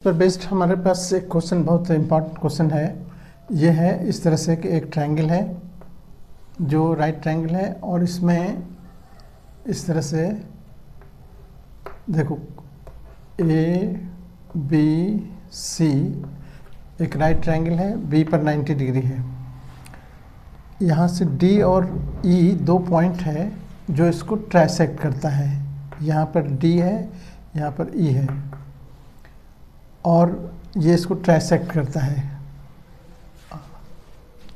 पर बेस्ड हमारे पास एक क्वेश्चन, बहुत इम्पॉर्टेंट क्वेश्चन है। ये है इस तरह से कि एक ट्रायंगल है जो राइट ट्रायंगल है, और इसमें इस तरह से देखो ए बी सी एक राइट ट्रायंगल है, बी पर 90 डिग्री है। यहाँ से डी और ई दो पॉइंट है जो इसको ट्राइसेक्ट करता है। यहाँ पर डी है, यहाँ पर ई है, और ये इसको ट्राइसेक्ट करता है।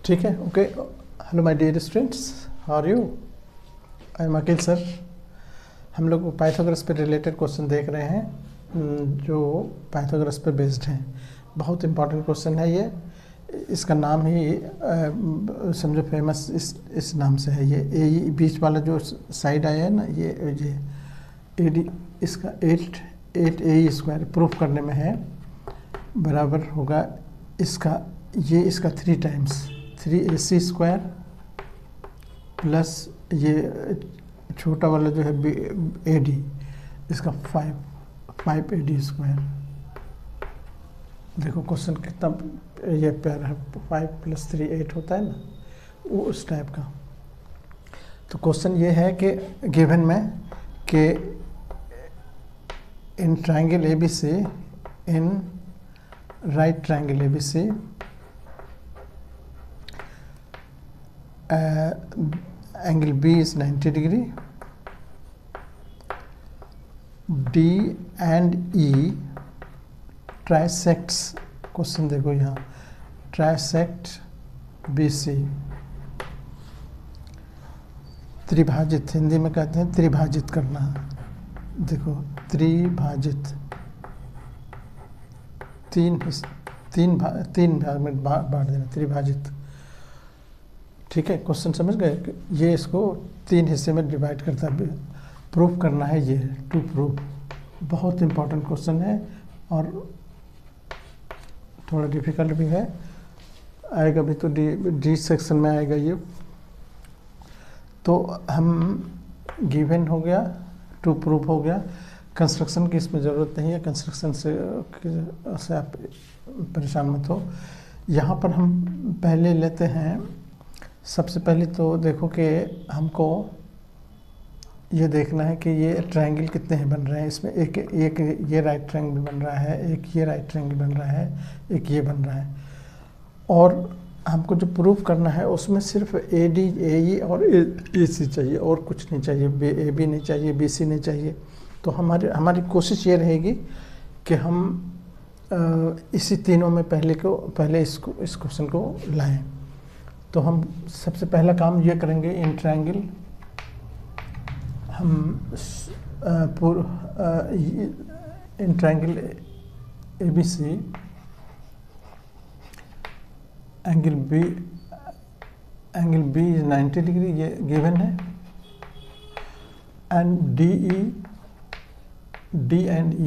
ठीक है, okay. Hello my dear students, how are you? I am Akeel sir. हम लोग पाइथागोरस पे रिलेटेड क्वेश्चन देख रहे हैं जो पाइथागोरस पे बेस्ड हैं। बहुत इंपॉर्टेंट क्वेश्चन है ये। इसका नाम ही समझो फेमस इस नाम से है। ये बीच वाला जो साइड आया है ना, ये ए डी, इसका 8a² प्रूफ करने में है, बराबर होगा इसका, ये इसका 3 टाइम्स 3ac² प्लस ये छोटा वाला जो है AD, इसका 5AD²। देखो क्वेश्चन कितना ये प्यारा है, 5 + 3 8 होता है ना, वो उस टाइप का। तो क्वेश्चन ये है कि गिवन में कि in triangle ABC, in right triangle ABC angle B is 90 degree, D and E trisects, question देखो यहाँ, ट्राइसेक्ट BC। त्रिभाजित हिंदी में कहते हैं त्रिभाजित करना। देखो त्रिभाजित, तीन भाग में बांट देना, त्रिभाजित। ठीक है, क्वेश्चन समझ गए? ये इसको 3 हिस्से में डिवाइड करता है। प्रूफ करना है ये, टू प्रूफ। बहुत इंपॉर्टेंट क्वेश्चन है और थोड़ा डिफिकल्ट भी है। आएगा भी तो डी सेक्शन में आएगा ये। तो हम गिवन हो गया, टू प्रूफ हो गया। कंस्ट्रक्शन की इसमें ज़रूरत नहीं है, कंस्ट्रक्शन से आप परेशान मत हो। यहाँ पर हम पहले लेते हैं, सबसे पहले तो देखो कि हमको ये देखना है कि ये ट्रायंगल कितने हैं बन रहे हैं। इसमें एक ये राइट ट्रायंगल बन रहा है, एक ये राइट ट्रायंगल बन रहा है, एक ये बन रहा है। और हमको जो प्रूफ करना है उसमें सिर्फ AD, AE और AC चाहिए, और कुछ नहीं चाहिए। AB नहीं चाहिए, BC नहीं चाहिए। तो हमारी कोशिश ये रहेगी कि हम इसी तीनों में पहले इस क्वेश्चन को लाएं। तो हम सबसे पहला काम ये करेंगे, इन ट्रायंगल हम इन triangle ABC angle B is 90 degree, ये गिवन है। एंड D and E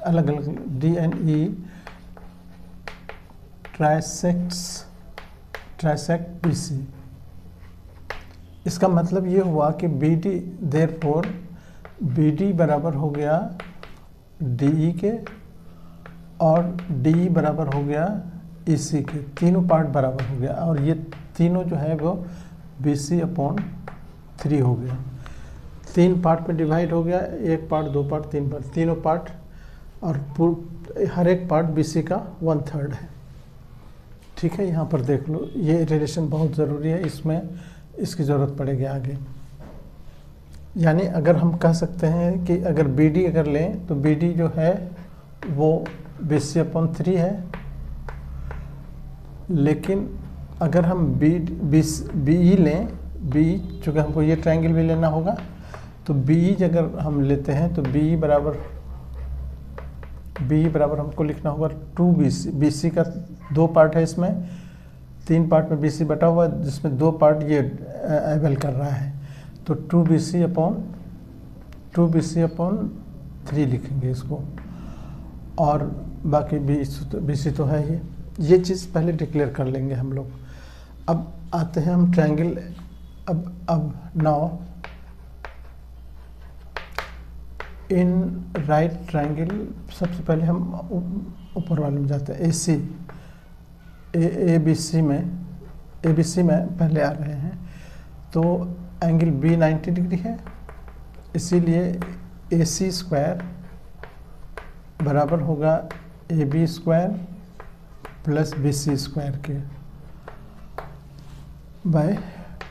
अलग अलग, D and E trisect BC। इसका मतलब ये हुआ कि BD, देयरफॉर BD बराबर हो गया DE के, और DE बराबर हो गया EC के। तीनों पार्ट बराबर हो गया, और ये तीनों जो है वो BC/3 हो गया। 3 पार्ट में डिवाइड हो गया, 1 पार्ट, 2 पार्ट, 3 पार्ट, तीनों पार्ट, और हर एक पार्ट BC का 1/3 है। ठीक है, यहाँ पर देख लो, ये रिलेशन बहुत ज़रूरी है, इसमें इसकी ज़रूरत पड़ेगी आगे। यानी अगर हम कह सकते हैं कि अगर BD अगर लें तो BD जो है वो BC/3 है, लेकिन अगर हम BE लें, BE चूँकि हमको ये ट्रायंगल भी लेना होगा, तो BE अगर हम लेते हैं तो BE बराबर हमको लिखना होगा 2BC। BC का 2 पार्ट है, इसमें 3 पार्ट में BC बटा हुआ, जिसमें 2 पार्ट ये एबल कर रहा है। तो 2BC/3 लिखेंगे इसको, और बाकी BC तो है ही। ये चीज़ पहले डिक्लेयर कर लेंगे हम लोग। अब आते हैं हम ट्रायंगल, अब नाउ इन राइट ट्रायंगल, सबसे पहले हम ऊपर वाले में जाते हैं, ए बी सी में पहले आ रहे हैं। तो एंगल बी 90 डिग्री है, इसीलिए ए सी स्क्वायर बराबर होगा A B square plus B C square के बाय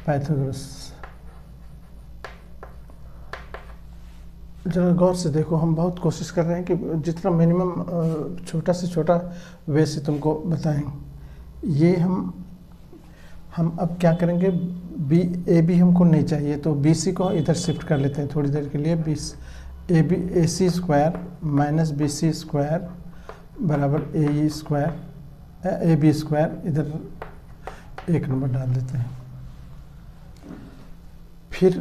पाइथागोरस। जरा गौर से देखो, हम बहुत कोशिश कर रहे हैं कि जितना मिनिमम छोटा से छोटा वे से तुमको बताएं। ये हम अब क्या करेंगे, ए बी हमको नहीं चाहिए, तो बी सी को इधर शिफ्ट कर लेते हैं थोड़ी देर के लिए। A C square minus B C square बराबर A square, A B square इधर एक नंबर डाल देते हैं। फिर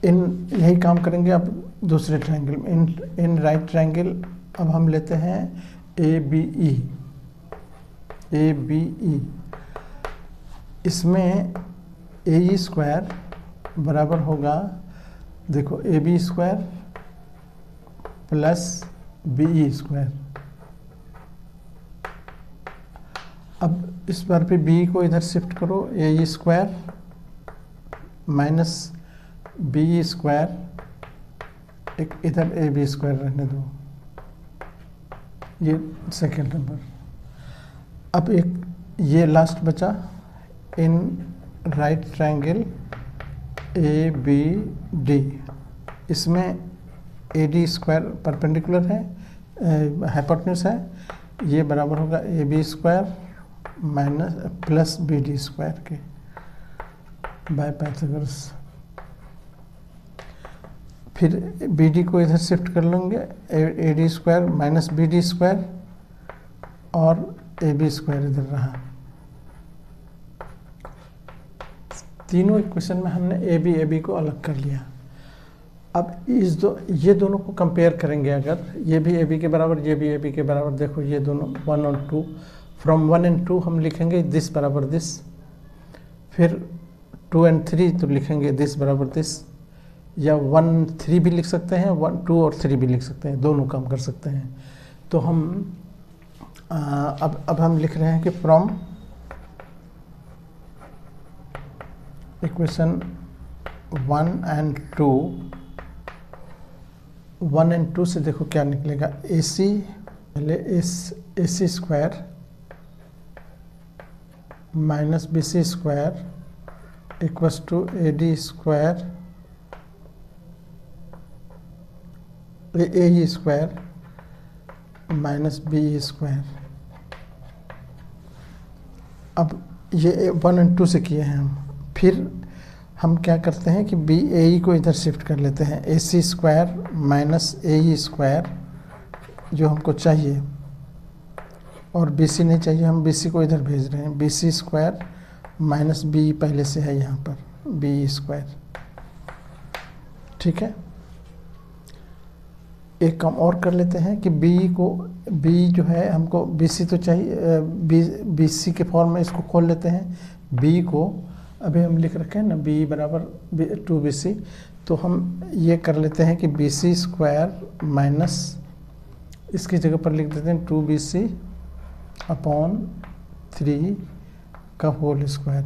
यही काम करेंगे अब दूसरे ट्रायंगल में। इन राइट ट्रायंगल अब हम लेते हैं ए बी ई। इसमें ए स्क्वायर बराबर होगा, देखो A B square plus B E square. अब इस बार पे बी को इधर शिफ्ट करो, A square minus B square, एक इधर ए बी स्क्वायर रहने दो, ये सेकेंड नंबर। अब एक ये लास्ट बचा, in right triangle A B D, इसमें ए डी स्क्वायर परपेंडिकुलर है, हाइपोटेन्यूज है, ये बराबर होगा A B square minus plus B D square के बाय पाइथागोरस। फिर बी डी को इधर शिफ्ट कर लेंगे, A D square minus B D square और ए बी स्क्वायर इधर रहा। तीनों इक्वेशन में हमने ए बी को अलग कर लिया। अब ये दोनों को कंपेयर करेंगे, अगर ये भी ए बी के बराबर, ये भी ए बी के बराबर, देखो ये दोनों 1 और 2, फ्रॉम 1 and 2 हम लिखेंगे दिस बराबर दिस, फिर 2 and 3 तो लिखेंगे दिस बराबर दिस, या 1 3 भी लिख सकते हैं, 1 2 और 3 भी लिख सकते हैं, दोनों काम कर सकते हैं। तो हम अब हम लिख रहे हैं कि फ्रॉम इक्वेशन 1 and 2, 1 and 2 से देखो क्या निकलेगा, ए सी पहले A C square minus B C square equals to A D square A square minus B square. अब ये 1 and 2 से किए हैं हम। फिर हम क्या करते हैं कि बी ए को इधर शिफ्ट कर लेते हैं, ए सी स्क्वायर माइनस ए स्क्वायर जो हमको चाहिए, और बी सी नहीं चाहिए, हम बी सी को इधर भेज रहे हैं, B C square minus B पहले से है यहाँ पर, बी स्क्वायर। ठीक है, एक काम और कर लेते हैं कि बी जो है हमको बी सी तो चाहिए, बी सी के फॉर्म में इसको खोल लेते हैं। बी को अभी हम लिख रखे हैं ना, बी बराबर 2bc, तो हम ये कर लेते हैं कि बी सी स्क्वायर माइनस, इसकी जगह पर लिख देते हैं 2bc अपॉन 3 का होल स्क्वायर,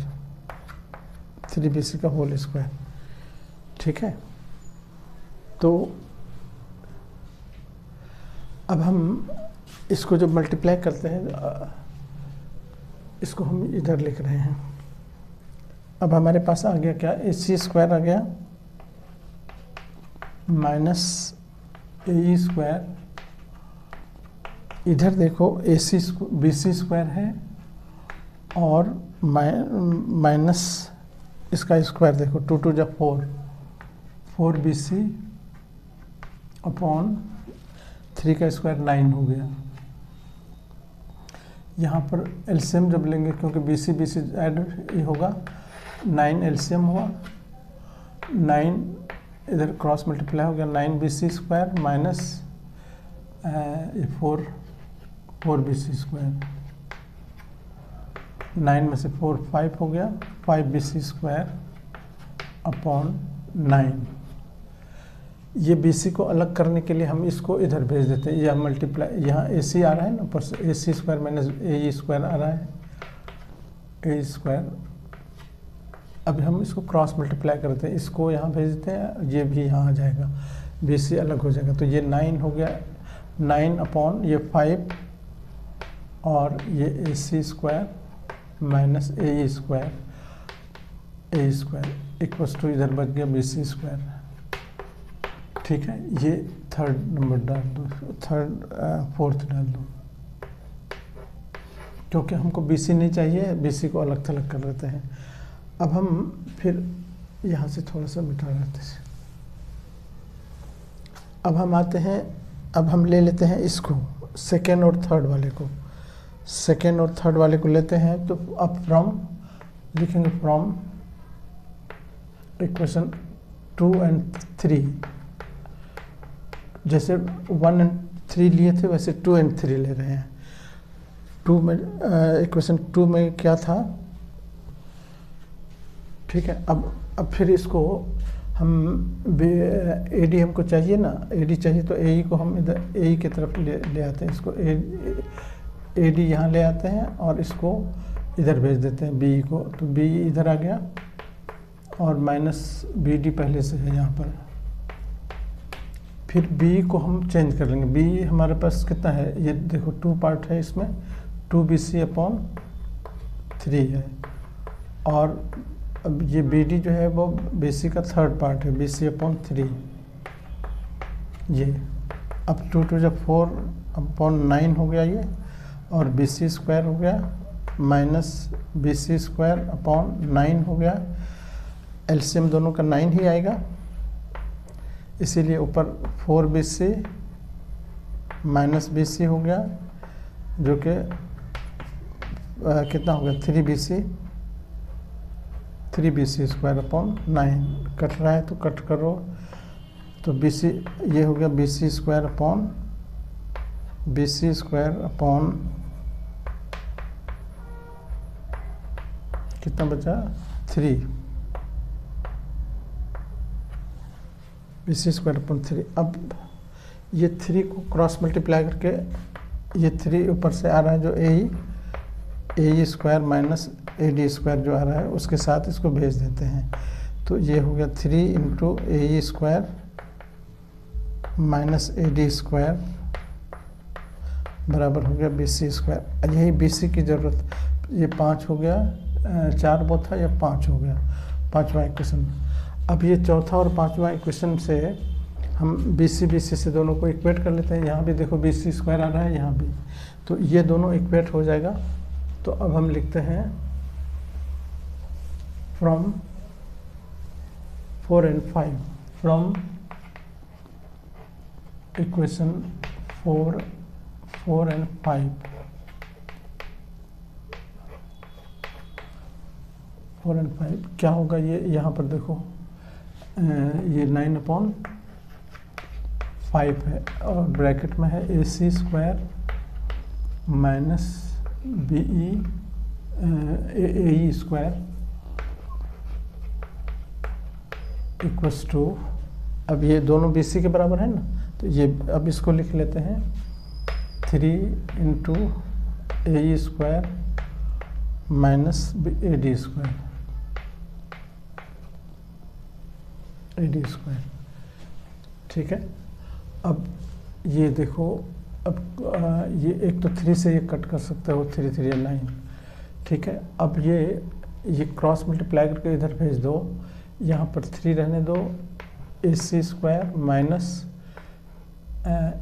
3bc का होल स्क्वायर। ठीक है, तो अब हम इसको जब मल्टीप्लाई करते हैं, इसको हम इधर लिख रहे हैं। अब हमारे पास आ गया क्या, ए सी स्क्वायर आ गया माइनस ए स्क्वायर, इधर देखो ए सी बी सी स्क्वायर है और माइनस इसका स्क्वायर देखो, 2 2 जा 4bc अपॉन 3 का स्क्वायर 9 हो गया। यहाँ पर एलसीएम जब लेंगे, क्योंकि बी सी ऐड ये होगा, 9 एलसीएम हुआ, 9 इधर क्रॉस मल्टीप्लाई हो गया, 9bc square minus 4bc square, 9 में से 4 5 हो गया, 5bc स्क्वायर अपॉन 9। ये BC को अलग करने के लिए हम इसको इधर भेज देते हैं, यह मल्टीप्लाई, यहाँ AC आ रहा है ना ऊपर से, AC square minus AE square आ रहा है, ए स्क्वायर। अभी हम इसको क्रॉस मल्टीप्लाई करते हैं, इसको यहाँ भेज देते हैं, ये भी यहाँ आ जाएगा, BC अलग हो जाएगा। तो ये 9 हो गया, 9 अपॉन ये 5 और ये AC square minus AE square, A square equals to इधर बच गया BC स्क्वायर। ठीक है, ये थर्ड नंबर डाल दो, फोर्थ डाल दो, क्योंकि हमको BC नहीं चाहिए, BC को अलग थलग कर देते हैं। अब हम फिर यहाँ से थोड़ा सा मिटा देते हैं। अब हम आते हैं, अब हम ले लेते हैं इसको, सेकेंड और थर्ड वाले को, सेकेंड और थर्ड वाले को लेते हैं। तो अब फ्रॉम लिखेंगे, फ्रॉम इक्वेशन 2 and 3, जैसे 1 and 3 लिए थे वैसे 2 and 3 ले रहे हैं। 2 में इक्वेशन 2 में क्या था, ठीक है। अब फिर इसको हम AD हमको चाहिए ना, AD चाहिए तो AE को हम इधर AE की तरफ ले आते हैं, इसको AD यहाँ ले आते हैं और इसको इधर भेज देते हैं BE को, तो BE इधर आ गया और माइनस BD पहले से है यहाँ पर। फिर BE को हम चेंज कर लेंगे, BE हमारे पास कितना है, ये देखो 2 पार्ट है इसमें, 2BC अपॉन 3 है, और अब ये BD जो है वो BC का थर्ड पार्ट है, BC अपॉन 3 ये। अब 2 2 जब 4 अपॉन 9 हो गया ये, और BC स्क्वायर हो गया माइनस BC स्क्वायर अपॉन 9 हो गया। एलसीएम दोनों का 9 ही आएगा, इसीलिए ऊपर 4BC माइनस BC हो गया, जो कि कितना हो गया 3BC स्क्वायर अपॉन 9। कट रहा है तो कट करो, तो BC ये हो गया BC स्क्वायर अपॉन कितना बचा 3, BC स्क्वायर अपॉन 3। अब ये 3 को क्रॉस मल्टीप्लाई करके, ये 3 ऊपर से आ रहा है जो AE square minus AD square जो आ रहा है उसके साथ इसको भेज देते हैं। तो ये हो गया 3 into AE square minus AD square बराबर हो गया BC स्क्वायर। यही BC की ज़रूरत, ये 5 हो गया, 4 वो था, या 5 हो गया, 5वां इक्वेशन। अब ये चौथा और 5वां इक्वेशन से हम BC से दोनों को इक्वेट कर लेते हैं। यहाँ भी देखो BC स्क्वायर आ रहा है, यहाँ भी, तो ये दोनों इक्वेट हो जाएगा। तो अब हम लिखते हैं from 4 and 5, from equation 4 and 5, 4 and 5 क्या होगा, ये यहाँ पर देखो, ये 9/5 है, और ब्रैकेट में है AC square minus AE square equals to, अब ये दोनों BC के बराबर है ना, तो ये अब इसको लिख लेते हैं 3 into AE square minus AD square, AD square. ठीक है, अब ये देखो, अब ये एक तो 3 से ये कट कर सकते हो, 3 3 9। ठीक है, अब ये क्रॉस मल्टीप्लाई करके इधर भेज दो, यहाँ पर 3 रहने दो, AC square minus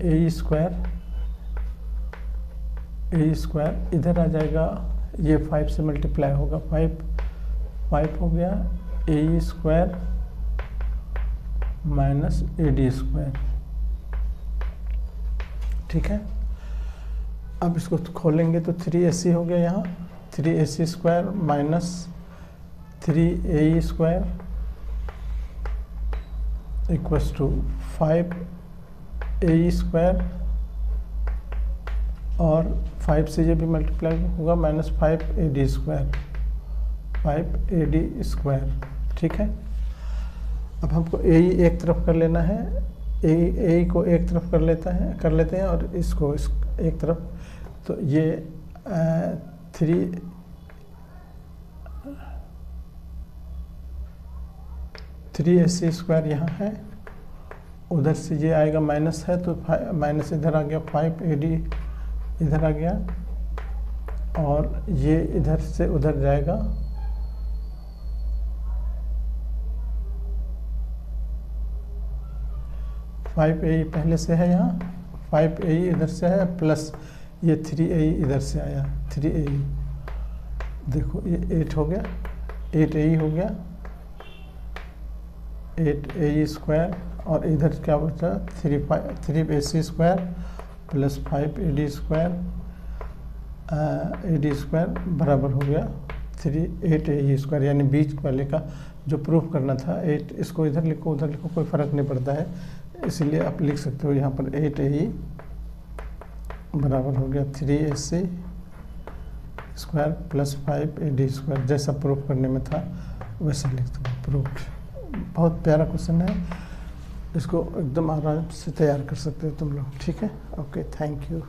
AE square इधर आ जाएगा, ये 5 से मल्टीप्लाई होगा, 5 हो गया, AE square minus AD square. ठीक है, अब इसको खोलेंगे तो 3AC हो गया, यहाँ 3AC square minus 3AE square equals to 5AE square, और 5 से ये भी मल्टीप्लाई होगा, minus 5AD square, 5AD square. ठीक है, अब हमको AE एक तरफ कर लेना है, ए को एक तरफ कर लेते हैं और इसको एक तरफ, तो ये 3ac स्क्वायर यहाँ है, उधर से ये आएगा माइनस है तो माइनस इधर आ गया, 5ad इधर आ गया, और ये इधर से उधर जाएगा, फाइव ए पहले से है यहाँ, 5a इधर से है, प्लस ये 3a इधर से आया, 3a, देखो ये 8 हो गया, 8a हो गया, 8a स्क्वायर, और इधर क्या बचा 3ac square plus 5ad square, ad square बराबर हो गया 8a स्क्वायर, यानी बीच वाले का जो प्रूफ करना था 8, इसको इधर लिखो उधर लिखो कोई फ़र्क नहीं पड़ता है, इसलिए आप लिख सकते हो यहाँ पर 8a बराबर हो गया 3ac square plus 5ad square, जैसा प्रूफ करने में था वैसा लिख दो, प्रूफ। बहुत प्यारा क्वेश्चन है, इसको एकदम आराम से तैयार कर सकते हो तुम लोग, ठीक है। Okay, thank you.